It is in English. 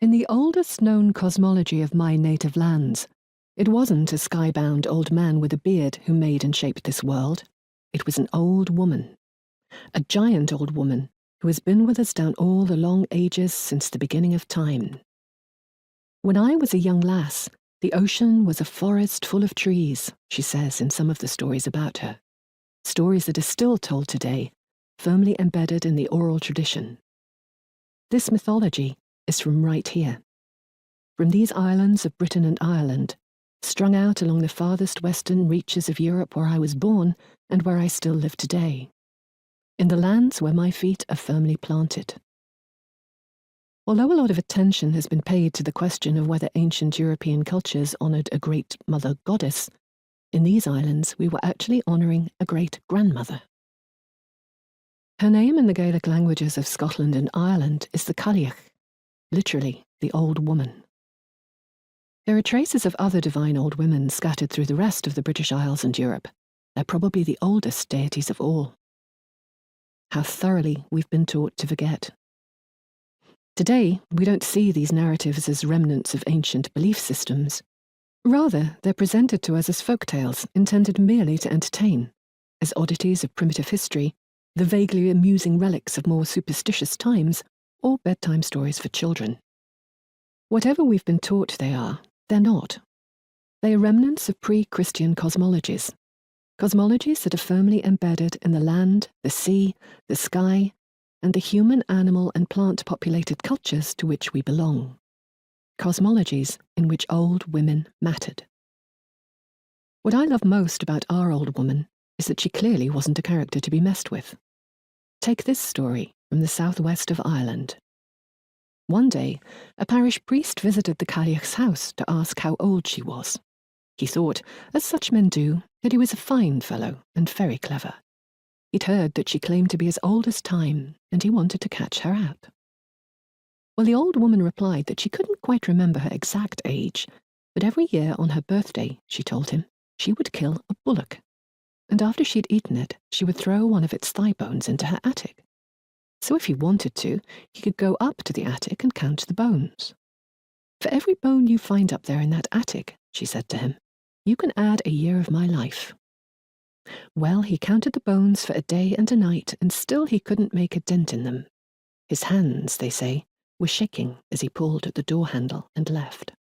In the oldest known cosmology of my native lands, it wasn't a skybound old man with a beard who made and shaped this world. It was an old woman, a giant old woman who has been with us down all the long ages since the beginning of time. When I was a young lass, the ocean was a forest full of trees, she says in some of the stories about her. Stories that are still told today, firmly embedded in the oral tradition. This mythology is from right here, from these islands of Britain and Ireland, strung out along the farthest western reaches of Europe where I was born and where I still live today, in the lands where my feet are firmly planted. Although a lot of attention has been paid to the question of whether ancient European cultures honoured a great mother goddess, in these islands we were actually honouring a great grandmother. Her name in the Gaelic languages of Scotland and Ireland is the Cailleach, literally the old woman. There are traces of other divine old women scattered through the rest of the British Isles and Europe. They're probably the oldest deities of all. How thoroughly we've been taught to forget. Today, we don't see these narratives as remnants of ancient belief systems. Rather, they're presented to us as folktales intended merely to entertain, as oddities of primitive history, the vaguely amusing relics of more superstitious times, or bedtime stories for children. Whatever we've been taught they are, they're not. They are remnants of pre-Christian cosmologies that are firmly embedded in the land, the sea, the sky, and the human, animal, and plant-populated cultures to which we belong. Cosmologies in which old women mattered. What I love most about our old woman is that she clearly wasn't a character to be messed with. Take this story from the southwest of Ireland. One day, a parish priest visited the Cailleach's house to ask how old she was. He thought, as such men do, that he was a fine fellow and very clever. He'd heard that she claimed to be as old as time, and he wanted to catch her out. Well, the old woman replied that she couldn't quite remember her exact age, but every year on her birthday, she told him, she would kill a bullock. And after she'd eaten it, she would throw one of its thigh bones into her attic. So if he wanted to, he could go up to the attic and count the bones. For every bone you find up there in that attic, she said to him, you can add a year of my life. Well, he counted the bones for a day and a night, and still he couldn't make a dent in them. His hands, they say, were shaking as he pulled at the door handle and left.